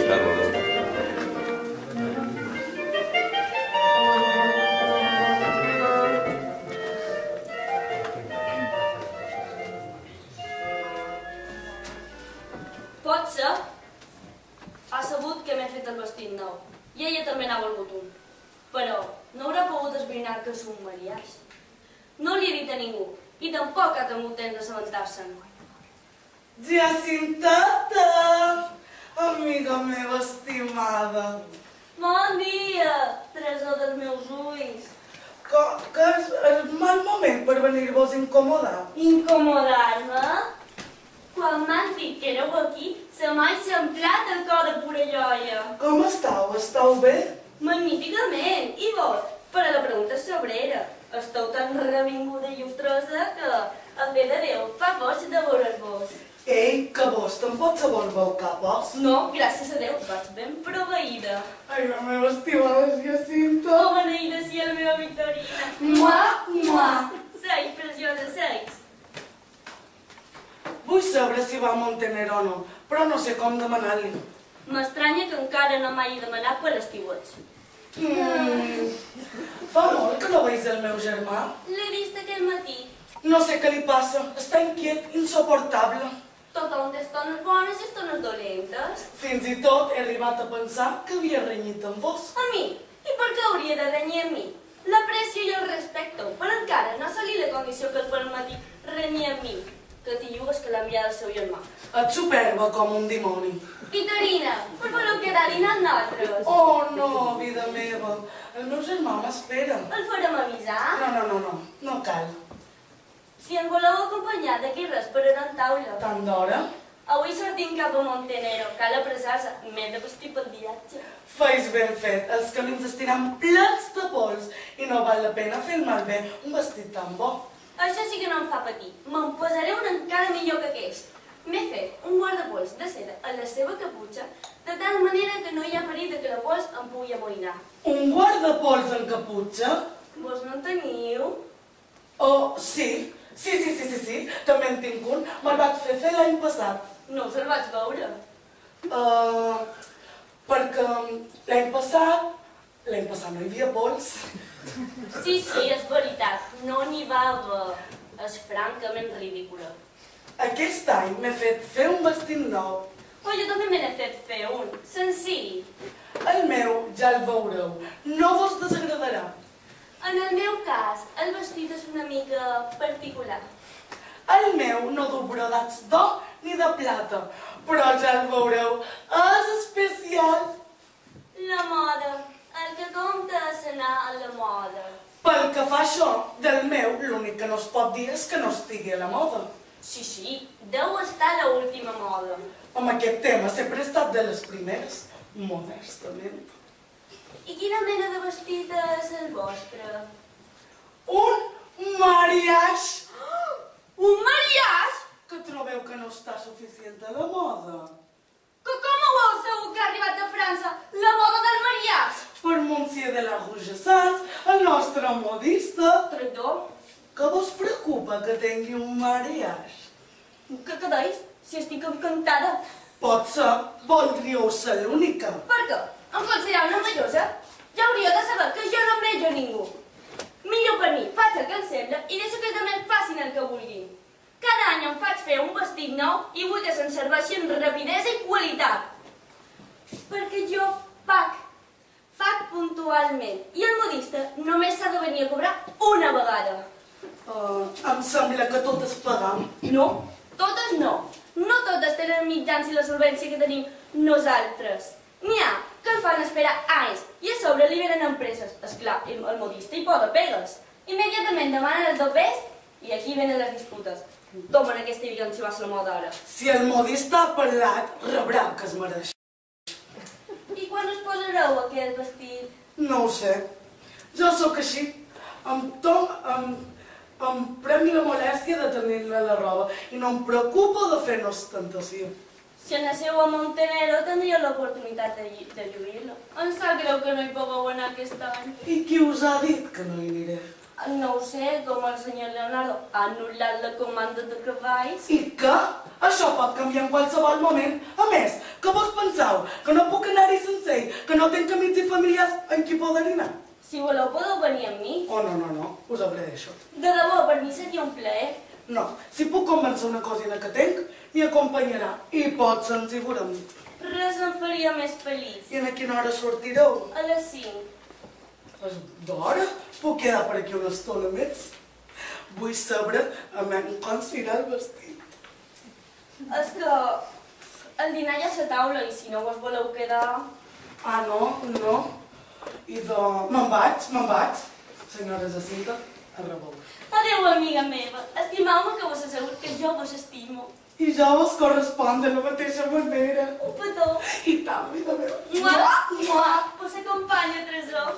Carlos. Potser ha sabut que m'he fet el vestit nou i ella també n'ha volgut un. Però no haurà pogut esbrinar que és un mariage. No li he dit a ningú i tampoc ha tingut temps d'assabentar-se'n. Jacinteta, amiga meva estimada. Bon dia, tresor dels meus ulls. Que és mal moment per venir-vos a incomodar. Incomodar-me? Quan m'han dit que éreu aquí, se m'ha eixamplat el cor de pura joia. Com estàu? Estàu bé? Magníficament! I vos? Però la pregunta és sobrera. Esteu tan revinguda i llustrosa que, a fe de Déu, fa boig de veure's-vos. Ei, que vos tampoc se vol veu cap os? No, gràcies a Déu, vaig ben proveïda. Ai, la meva estimada Jacinta. Oh, beneïda sia la meva Victorina. Mua, mua. Seis, preciosa, seis. Vull saber si va a Montenegro o no, però no sé com demanar-li. M'estranya que encara no m'hagi demanat per estiuets. Fa molt que no veig el meu germà. L'he vist aquell matí. No sé què li passa. Està inquiet, insuportable. Tothom té estones bones i estones dolentes. Fins i tot he arribat a pensar que havia renyit amb vos. A mi? I per què hauria de renyir a mi? L'aprecio i el respecto, però encara no ha salit la condició que el permeti renyir a mi, que t'hi és que l'ha enviat el seu germà. Et superba com un dimoni. Vitorina, per voleu quedar dinant nosaltres? Oh, no, vida meva. El meu germà m'espera. El farem avisar? No cal. Si ens voleu acompanyar d'aquí res per anar en taula. Tant d'hora? Avui sortim cap a Montenegro, cal apressar-se, m'he de vestir pel viatge. Feis ben fet, els camins estiran plens de pols i no val la pena fer malbé un vestit tan bo. Això sí que no em fa patir, me'n posaré un encara millor que aquest. M'he fet un guardapols de seda a la seva caputxa, de tal manera que no hi ha perill que la pols em pugui amoïnar. Un guardapols en caputxa? Vos no en teniu? Oh, sí, també en tinc un. Me'l vaig fer l'any passat. No us el vaig veure. Perquè l'any passat no hi havia pols. Sí, és veritat, no n'hi va haver. És francament ridícula. Aquest any m'he fet fer un vestit nou. Però jo també me n'he fet fer un, senzill. El meu ja el veureu, no vos desagradarà. En el meu cas, el vestit és una mica particular. El meu no du brodats d'or ni de plata, però ja el veureu, és especial. La moda. El que compta és anar a la moda. Pel que fa això, del meu, l'únic que no es pot dir és que no estigui a la moda. Sí, deu estar a l'última moda. Amb aquest tema sempre he estat de les primeres, modestament. I quina mena de vestit és el vostre? Un mariage! Un mariage? Que trobeu que no està suficient a la moda? Que com ho heu sabut que ha arribat a França la moda del mariage? Per Monsieur de la Rougessans, el nostre modista. Traïdor? Que vos preocupa que tingui un mariage? Què deis? Si estic encantada. Potser voldríeu ser l'única. Per què? Em considereu una envejosa? Ja hauríeu de saber que jo no envejo ningú. Millor per mi, faig el que em sembla i deixo que els altres facin el que vulguin. Cada any em faig fer un vestit nou i vull que se'n serveixi amb rapidesa i qualitat. Perquè jo pac puntualment. I el modista només s'ha de venir a cobrar una vegada. Em sembla que totes pagam. No, totes no. No totes tenen mitjans i la solvència que tenim nosaltres. N'hi ha que el fan esperar anys i a sobre li venen empreses. Esclar, el modista hi posa pegues. Immediatament demanen els doblers i aquí venen les disputes. Tomen aquesta evidència va ser la moda ara. Si el modista ha parlat, rebrà que es mereix. I quan us posareu aquest vestit? No ho sé. Jo sóc així. Em prenc la molèstia de tenir-la a la roba i no em preocupo de fer ostentació. Si aneu a Montenegro tindríeu l'oportunitat de lluir-lo. Em sap greu que no hi pugueu anar aquest any. I qui us ha dit que no hi aniré? No ho sé, com el senyor Leonardo ha anul·lat la comanda de cavalls. I què? Això pot canviar en qualsevol moment. A més, què vos penseu? Que no puc anar-hi sense ell? Que no tinc amics i familiars en qui poder anar? Si voleu, podeu venir amb mi. Oh, no, us agraeixo. De debò, per mi seria un plaer. No, si puc convèncer una cosina que tinc, m'hi acompanyarà. I pot sentir veurem. Res em faria més feliç. I a quina hora sortireu? A les 5. D'hora? Puc quedar per aquí una estona més? Vull saber amb com serà el vestit. És que el dinar ja és a taula i si no vos voleu quedar... Ah, no. I de... Me'n vaig. Senyora Jacinta, a rebut. Adéu, amiga meva. Estimeu-me que vos asseguro que jo vos estimo. I jo vos correspon de la mateixa manera. Un petó. I tant, vida meva. Mua! Vos acompanya, tresor.